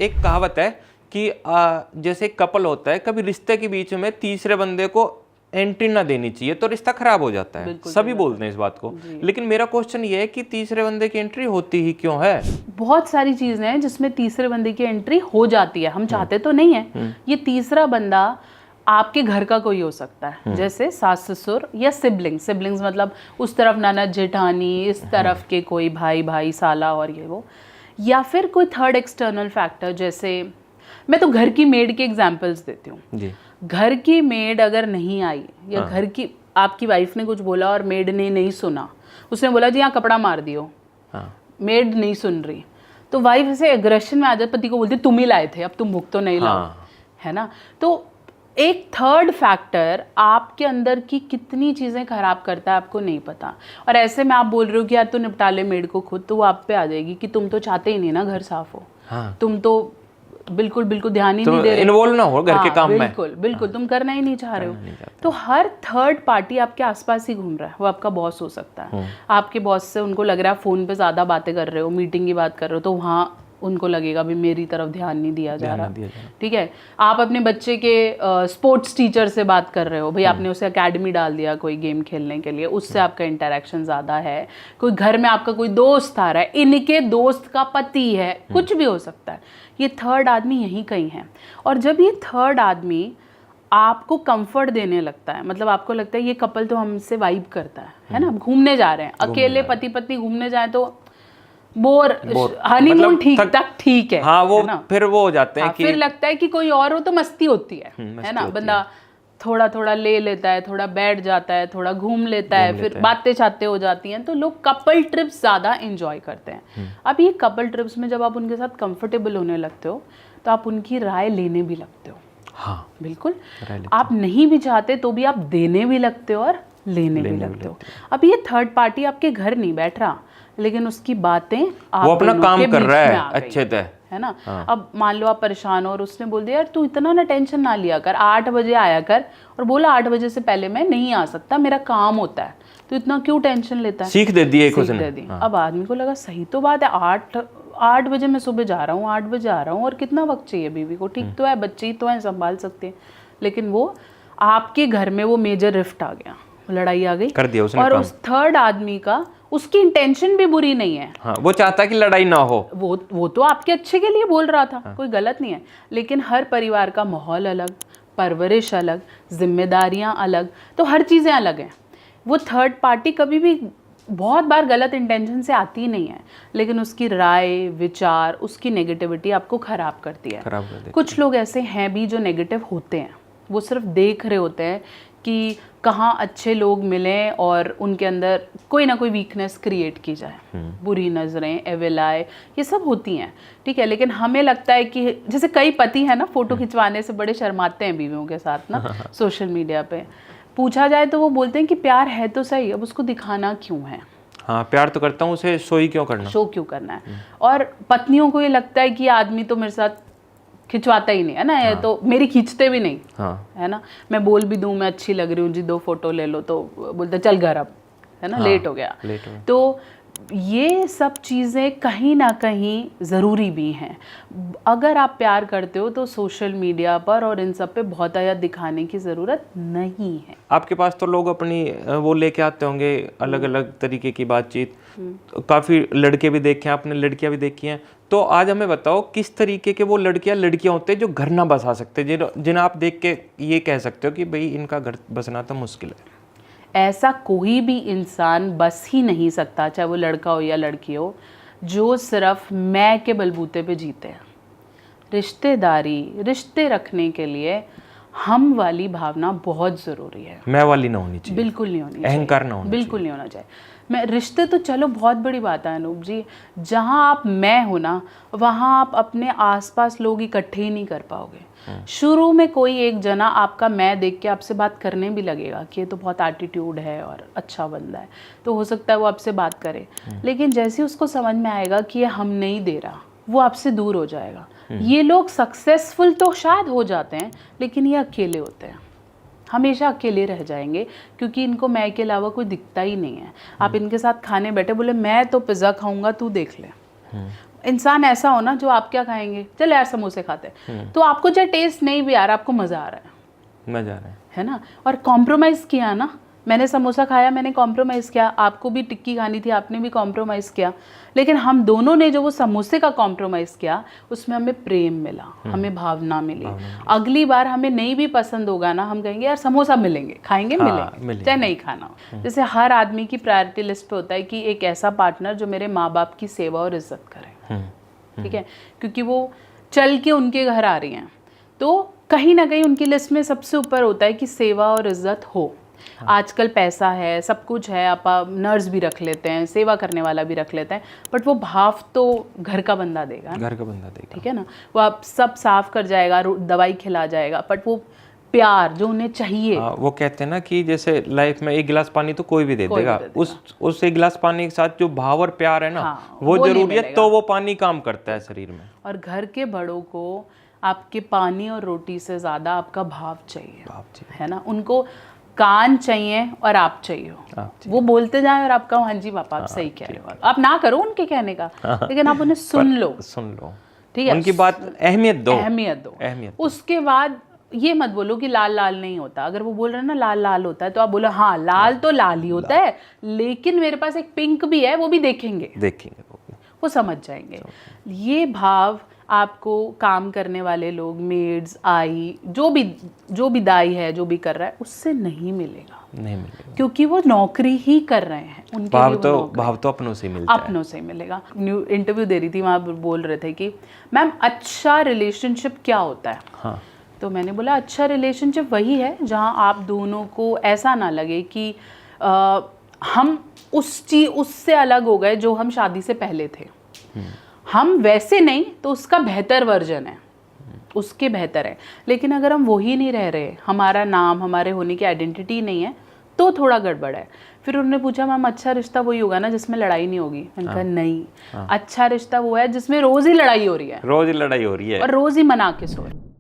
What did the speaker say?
एक कहावत है कि जैसे एक कपल होता है, कभी रिश्ते के बीच में तीसरे बंदे को एंट्री ना देनी चाहिए तो रिश्ता खराब हो जाता है। सभी बोलते हैं इस बात को, लेकिन मेरा क्वेश्चन ये है कि तीसरे बंदे की एंट्री होती ही क्यों है? बहुत सारी चीजें हैं जिसमें तीसरे बंदे की एंट्री हो जाती है, हम चाहते तो नहीं है। ये तीसरा बंदा आपके घर का कोई हो सकता है, जैसे सास ससुर या सिबलिंग्स। सिबलिंग्स मतलब उस तरफ ननद जेठानी, इस तरफ के कोई भाई भाई साला और ये वो, या फिर कोई थर्ड एक्सटर्नल फैक्टर। जैसे मैं तो घर की मेड के एग्जांपल्स देती हूँ। घर की मेड अगर नहीं आई या घर की आपकी वाइफ ने कुछ बोला और मेड ने नहीं सुना, उसने बोला जी यहाँ कपड़ा मार दियो, मेड नहीं सुन रही, तो वाइफ ऐसे एग्रेशन में आ जाती, पति को बोलती तुम ही लाए थे, अब तुम भुगतो नहीं लाओ, है ना। तो एक थर्ड फैक्टर आपके अंदर की कितनी चीज़ें खराब करता है आपको नहीं पता। और ऐसे में आप बोल रहे हो कि यार तू निपटा ले मेड को खुद, तो वो आप पे आ जाएगी कि तुम तो चाहते ही नहीं ना घर साफ हो, तुम तो बिल्कुल ध्यान ही नहीं दे रहे, इन्वॉल्व ना हो घर के काम में, बिल्कुल तुम करना ही नहीं चाह रहे हो। तो हर थर्ड पार्टी आपके आसपास ही घूम रहा है। वो आपका बॉस हो सकता है, आपके बॉस से उनको लग रहा है फोन पे ज्यादा बातें कर रहे हो, मीटिंग की बात कर रहे हो, तो वहाँ उनको लगेगा भी मेरी तरफ ध्यान नहीं दिया जा रहा, ठीक है। आप अपने बच्चे के स्पोर्ट्स टीचर से बात कर रहे हो, भाई आपने उसे एकेडमी डाल दिया कोई गेम खेलने के लिए, उससे आपका इंटरेक्शन ज़्यादा है। कोई घर में आपका कोई दोस्त आ रहा है, इनके दोस्त का पति है, कुछ भी हो सकता है, ये थर्ड आदमी यहीं कहीं है। और जब ये थर्ड आदमी आपको कंफर्ट देने लगता है, मतलब आपको लगता है ये कपल तो हमसे वाइब करता है ना, घूमने जा रहे हैं, अकेले पति पत्नी घूमने जाए तो बोर हनीमून ठीक है, हाँ, वो फिर वो हो जाते हैं कि फिर लगता है कि कोई और हो तो मस्ती होती है ना, बंदा थोड़ा थोड़ा ले लेता है, थोड़ा बैठ जाता है, थोड़ा घूम लेता है, फिर बातें छाते हो जाती हैं, तो लोग कपल ट्रिप्स ज़्यादा एंजॉय करते हैं। अब ये कपल ट्रिप्स में जब आप उनके साथ कंफर्टेबल होने लगते हो तो आप उनकी राय लेने भी लगते हो। हाँ, बिल्कुल, आप नहीं भी चाहते तो भी आप देने भी लगते हो और लेने भी लगते हो। अब ये थर्ड पार्टी आपके घर नहीं बैठ रहा, लेकिन उसकी बातें आप वो अपना काम कर रहा है अच्छे से, है ना। अब मान लो आप परेशान हो और उसने बोल दिया यार तू इतना ना टेंशन ना लिया कर, 8 बजे आया कर, और बोला 8 बजे से पहले मैं नहीं आ सकता, मेरा काम होता है, तो इतना क्यों टेंशन लेता है। सीख दे दी एक उसने। अब आदमी को लगा सही तो बात है, 8 बजे मैं सुबह जा रहा हूँ, 8 बजे आ रहा हूँ, और कितना वक्त चाहिए बीवी को, ठीक तो है, बच्चे ही तो हैं, संभाल सकते हैं। लेकिन वो आपके घर में वो मेजर रिफ्ट आ गया, लड़ाई आ गई, कर दिया उसने और उस थर्ड आदमी का उसकी इंटेंशन भी बुरी नहीं है। हाँ, वो चाहता है कि लड़ाई ना हो, वो तो आपके अच्छे के लिए बोल रहा था, कोई गलत नहीं है, लेकिन हर परिवार का माहौल अलग, परवरिश अलग, जिम्मेदारियां अलग, तो हर चीज़ें अलग हैं। वो थर्ड पार्टी कभी भी बहुत बार गलत इंटेंशन से आती ही नहीं है, लेकिन उसकी राय, विचार, उसकी नेगेटिविटी आपको ख़राब करती है। कुछ लोग ऐसे हैं भी जो नेगेटिव होते हैं, वो सिर्फ देख रहे होते हैं कि कहाँ अच्छे लोग मिलें और उनके अंदर कोई ना कोई वीकनेस क्रिएट की जाए, बुरी नज़रें, एविल आई, ये सब होती हैं, ठीक है। लेकिन हमें लगता है कि जैसे कई पति हैं ना, फोटो खिंचवाने से बड़े शर्माते हैं बीवियों के साथ ना सोशल मीडिया पे, पूछा जाए तो वो बोलते हैं कि प्यार है तो सही, अब उसको दिखाना क्यों है। हाँ, प्यार तो करता हूँ, उसे शो क्यों करना है। और पत्नियों को ये लगता है कि आदमी तो मेरे साथ खिंचवाता ही नहीं है ना, ये तो मेरी खींचते भी नहीं, है ना, मैं बोल भी दूं मैं अच्छी लग रही हूँ जी 2 फोटो ले लो, तो बोलते चल घर अब, है ना, लेट हो गया। तो ये सब चीज़ें कहीं ना कहीं ज़रूरी भी हैं। अगर आप प्यार करते हो तो सोशल मीडिया पर और इन सब पे बहुत आया दिखाने की ज़रूरत नहीं है। आपके पास तो लोग अपनी वो लेके आते होंगे अलग अलग तरीके की बातचीत, काफ़ी लड़के भी देखे हैं आपने, लड़कियां भी देखी हैं, तो आज हमें बताओ किस तरीके के वो लड़कियां होते हैं जो घर ना बसा सकते, जिन्हें आप देख के ये कह सकते हो कि भाई इनका घर बसना तो मुश्किल है। ऐसा कोई भी इंसान बस ही नहीं सकता, चाहे वो लड़का हो या लड़की हो, जो सिर्फ मैं के बलबूते पे जीते हैं। रिश्ते रखने के लिए हम वाली भावना बहुत ज़रूरी है, मैं वाली ना होनी चाहिए, बिल्कुल नहीं होनी चाहिए, अहंकार ना होना चाहिए, बिल्कुल नहीं होना चाहिए। मैं रिश्ते तो चलो बहुत बड़ी बात है अनूप जी, जहाँ आप मैं हो ना, वहाँ आप अपने आसपास लोग इकट्ठे ही नहीं कर पाओगे। शुरू में कोई एक जना आपका मैं देख के आपसे बात करने भी लगेगा कि ये तो बहुत एटीट्यूड है और अच्छा बंदा है, तो हो सकता है वो आपसे बात करे, लेकिन जैसे उसको समझ में आएगा कि ये हम नहीं दे रहा, वो आपसे दूर हो जाएगा। ये लोग सक्सेसफुल तो शायद हो जाते हैं, लेकिन ये अकेले होते हैं, हमेशा अकेले रह जाएंगे, क्योंकि इनको मैं के अलावा कोई दिखता ही नहीं है। आप इनके साथ खाने बैठे, बोले मैं तो पिज़्ज़ा खाऊंगा तू देख ले, इंसान ऐसा हो ना जो आप क्या खाएंगे, चल यार समोसे खाते हैं, तो आपको चाहे टेस्ट नहीं भी आ रहा, आपको मज़ा आ रहा मजा आ रहा है ना। और कॉम्प्रोमाइज़ किया ना, मैंने समोसा खाया, मैंने कॉम्प्रोमाइज़ किया, आपको भी टिक्की खानी थी, आपने भी कॉम्प्रोमाइज़ किया, लेकिन हम दोनों ने जो वो समोसे का कॉम्प्रोमाइज़ किया उसमें हमें प्रेम मिला, हमें भावना मिली। अगली बार हमें नहीं भी पसंद होगा ना, हम कहेंगे यार समोसा मिलेंगे, खाएंगे, मिलेंगे चाहे नहीं खाना हो। जैसे हर आदमी की प्रायोरिटी लिस्ट पे होता है कि एक ऐसा पार्टनर जो मेरे माँ बाप की सेवा और इज्जत करे, ठीक है, क्योंकि वो चल के उनके घर आ रही हैं, तो कहीं ना कहीं उनकी लिस्ट में सबसे ऊपर होता है कि सेवा और इज्जत हो। आजकल पैसा है, सब कुछ है, आप नर्स भी रख लेते हैं, सेवा करने वाला भी रख लेते हैं, बट वो भाव तो घर का बंदा देगा, घर का बंदा देगा, ठीक है ना। वो आप सब साफ कर जाएगा, दवाई खिला जाएगा, बट वो प्यार जो उन्हें चाहिए। वो कहते हैं ना कि जैसे लाइफ में एक गिलास पानी तो कोई भी दे देगा, उस एक गिलास पानी के साथ जो भाव और प्यार है ना, वो जरूरी है, तो वो पानी काम करता है शरीर में। और घर के बड़ों को आपके पानी और रोटी से ज़्यादा आपका भाव चाहिए, है ना। उनको कान चाहिए और आप चाहिए हो, वो बोलते जाएं और आपका हाँ जी पापा आप सही कह रहे हो, आप ना करो उनके कहने का, लेकिन आप उन्हें सुन लो, ठीक है, उनकी बात अहमियत दो। उसके बाद ये मत बोलो कि लाल लाल नहीं होता। अगर वो बोल रहे हैं ना लाल लाल होता है, तो आप बोलो हाँ लाल तो लाल ही होता है, लेकिन मेरे पास एक पिंक भी है, वो भी देखेंगे, वो समझ जाएंगे। ये भाव आपको काम करने वाले लोग, मेड्स, आई, जो भी दाई है, जो भी कर रहा है, उससे नहीं मिलेगा, क्योंकि वो नौकरी ही कर रहे हैं, उनके भाव तो अपनों से मिलता है, अपनों से मिलेगा। न्यू इंटरव्यू दे रही थी, वहाँ बोल रहे थे कि मैम अच्छा रिलेशनशिप क्या होता है। हाँ। तो मैंने बोला अच्छा रिलेशनशिप वही है जहाँ आप दोनों को ऐसा ना लगे कि हम उससे अलग हो गए जो हम शादी से पहले थे, हम वैसे नहीं तो उसका बेहतर वर्जन है, उसके बेहतर है। लेकिन अगर हम वही नहीं रह रहे, हमारा नाम, हमारे होने की आइडेंटिटी नहीं है, तो थोड़ा गड़बड़ है। फिर उन्होंने पूछा मैम अच्छा रिश्ता वही होगा ना जिसमें लड़ाई नहीं होगी। मैंने कहा नहीं, अच्छा रिश्ता वो है जिसमें रोज ही लड़ाई हो रही है, रोज ही लड़ाई हो रही है और रोज ही मना के सो रहे।